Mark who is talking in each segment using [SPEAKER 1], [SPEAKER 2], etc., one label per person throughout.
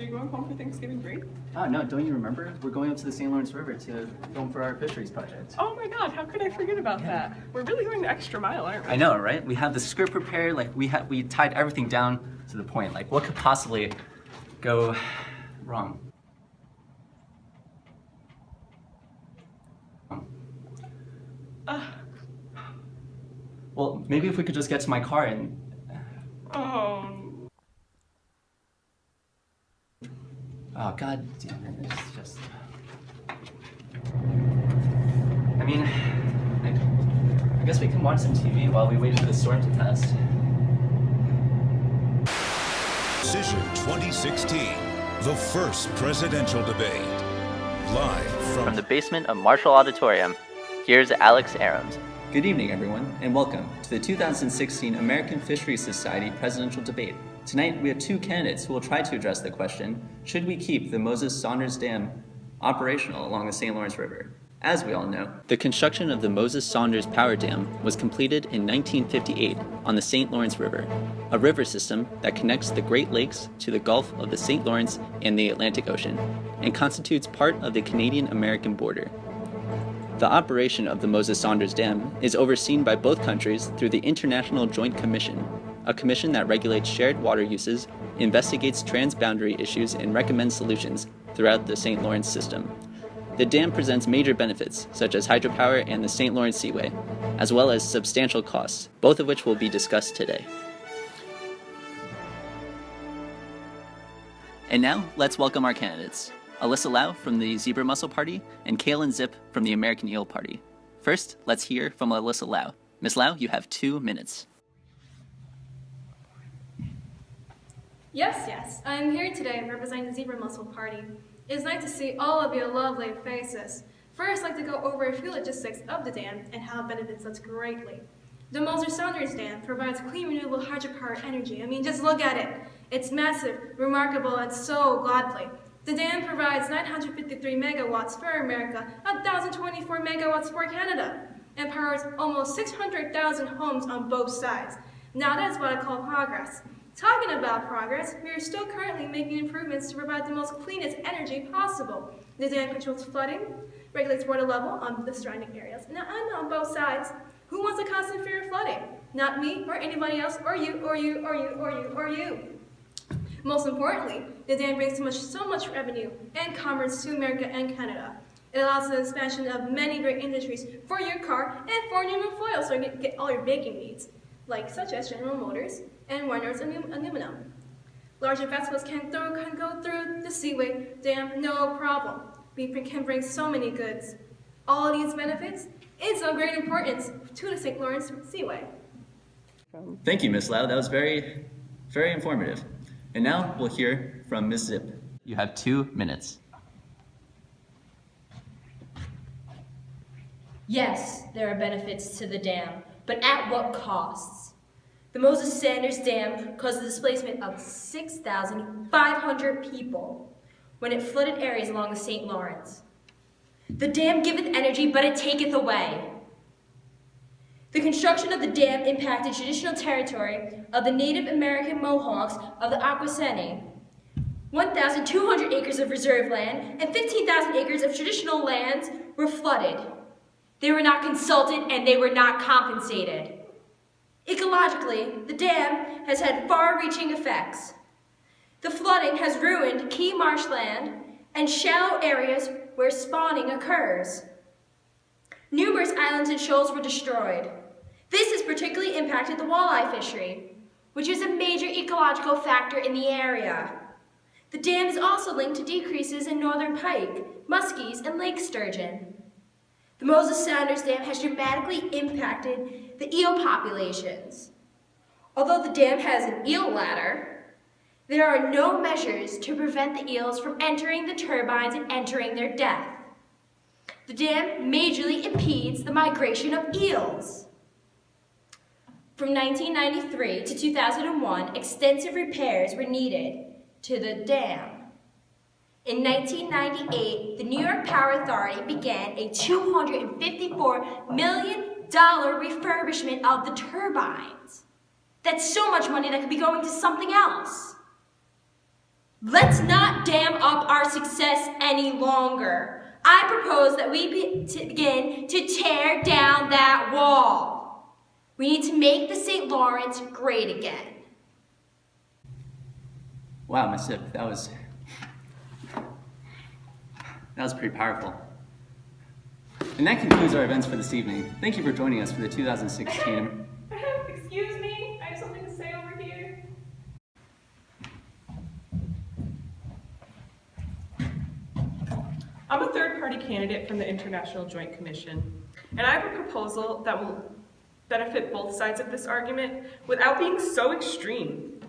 [SPEAKER 1] Are you going home for Thanksgiving break?
[SPEAKER 2] Oh, no, don't you remember? We're going up to the St. Lawrence River to film for our Fisheries project.
[SPEAKER 1] Oh my god, how could I forget about that? We're really going the extra mile, aren't we?
[SPEAKER 2] I know, right? We have the script prepared, like we tied everything down to the point. Like, what could possibly go wrong? Well, maybe if we could just get to my car and... Oh, god damn it, it's just... I mean, I guess we can watch some TV while we wait for the storm to pass.
[SPEAKER 3] Decision 2016, the first presidential debate. Live
[SPEAKER 2] From the basement of Marshall Auditorium, here's Alex Aarons. Good evening, everyone, and welcome to the 2016 American Fisheries Society presidential debate. Tonight, we have two candidates who will try to address the question, should we keep the Moses-Saunders Dam operational along the St. Lawrence River? As we all know, the construction of the Moses-Saunders Power Dam was completed in 1958 on the St. Lawrence River, a river system that connects the Great Lakes to the Gulf of the St. Lawrence and the Atlantic Ocean, and constitutes part of the Canadian-American border. The operation of the Moses-Saunders Dam is overseen by both countries through the International Joint Commission, a commission that regulates shared water uses, investigates transboundary issues, and recommends solutions throughout the St. Lawrence system. The dam presents major benefits, such as hydropower and the St. Lawrence Seaway, as well as substantial costs, both of which will be discussed today. And now, let's welcome our candidates. Alyssa Lau from the Zebra Mussel Party and Kaylin Zip from the American Eel Party. First, let's hear from Alyssa Lau. Ms. Lau, you have 2 minutes.
[SPEAKER 4] Yes, I'm here today representing the Zebra Mussel Party. It's nice to see all of your lovely faces. First, I'd like to go over a few logistics of the dam and how it benefits us greatly. The Moses-Saunders Dam provides clean, renewable hydropower energy. I mean, just look at it. It's massive, remarkable, and so godly. The dam provides 953 megawatts for America, 1,024 megawatts for Canada, and powers almost 600,000 homes on both sides. Now that's what I call progress. Talking about progress, we are still currently making improvements to provide the most cleanest energy possible. The dam controls flooding, regulates water level on the surrounding areas. Now I'm on both sides. Who wants a constant fear of flooding? Not me, or anybody else, or you, or you, or you, or you, or you. Most importantly, the dam brings so much revenue and commerce to America and Canada. It allows the expansion of many great industries for your car and for human foil, so you get all your baking needs, such as General Motors and Warner's aluminum. Larger vessels can go through the Seaway Dam, no problem. We can bring so many goods. All these benefits is of great importance to the St. Lawrence Seaway.
[SPEAKER 2] Thank you, Ms. Lau. That was very, very informative. And now we'll hear from Ms. Zip. You have 2 minutes.
[SPEAKER 5] Yes, there are benefits to the dam, but at what costs? The Moses-Saunders Dam caused the displacement of 6,500 people when it flooded areas along the St. Lawrence. The dam giveth energy, but it taketh away. The construction of the dam impacted traditional territory of the Native American Mohawks of the Akwesasne. 1,200 acres of reserve land and 15,000 acres of traditional lands were flooded. They were not consulted and they were not compensated. Ecologically, the dam has had far-reaching effects. The flooding has ruined key marshland and shallow areas where spawning occurs. Numerous islands and shoals were destroyed. This has particularly impacted the walleye fishery, which is a major ecological factor in the area. The dam is also linked to decreases in northern pike, muskies, and lake sturgeon. The Moses-Saunders Dam has dramatically impacted the eel populations. Although the dam has an eel ladder, there are no measures to prevent the eels from entering the turbines and entering their death. The dam majorly impedes the migration of eels. From 1993 to 2001, extensive repairs were needed to the dam. In 1998, the New York Power Authority began a $254 million refurbishment of the turbines. That's so much money that could be going to something else. Let's not dam up our success any longer. I propose that we begin to tear down that wall. We need to make the St. Lawrence great again.
[SPEAKER 2] Wow, Ms. Zip, that was pretty powerful. And that concludes our events for this evening. Thank you for joining us for the 2016.
[SPEAKER 1] Excuse me, I have something to say over here. I'm a third-party candidate from the International Joint Commission, and I have a proposal that will benefit both sides of this argument without being so extreme.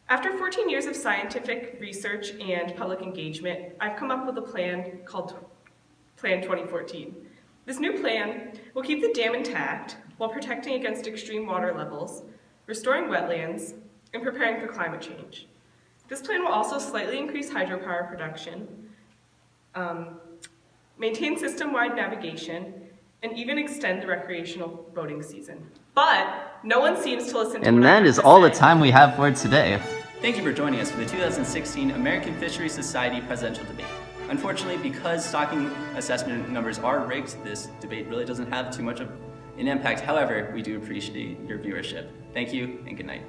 [SPEAKER 1] After 14 years of scientific research and public engagement, I've come up with a plan called Plan 2014. This new plan will keep the dam intact while protecting against extreme water levels, restoring wetlands, and preparing for climate change. This plan will also slightly increase hydropower production, maintain system-wide navigation, and even extend the recreational boating season. But no one seems to listen to
[SPEAKER 2] And
[SPEAKER 1] what I
[SPEAKER 2] that
[SPEAKER 1] have
[SPEAKER 2] is
[SPEAKER 1] to
[SPEAKER 2] all the
[SPEAKER 1] say.
[SPEAKER 2] time we have for today. Thank you for joining us for the 2016 American Fisheries Society presidential debate. Unfortunately, because stocking assessment numbers are rigged, this debate really doesn't have too much of an impact. However, we do appreciate your viewership. Thank you and good night.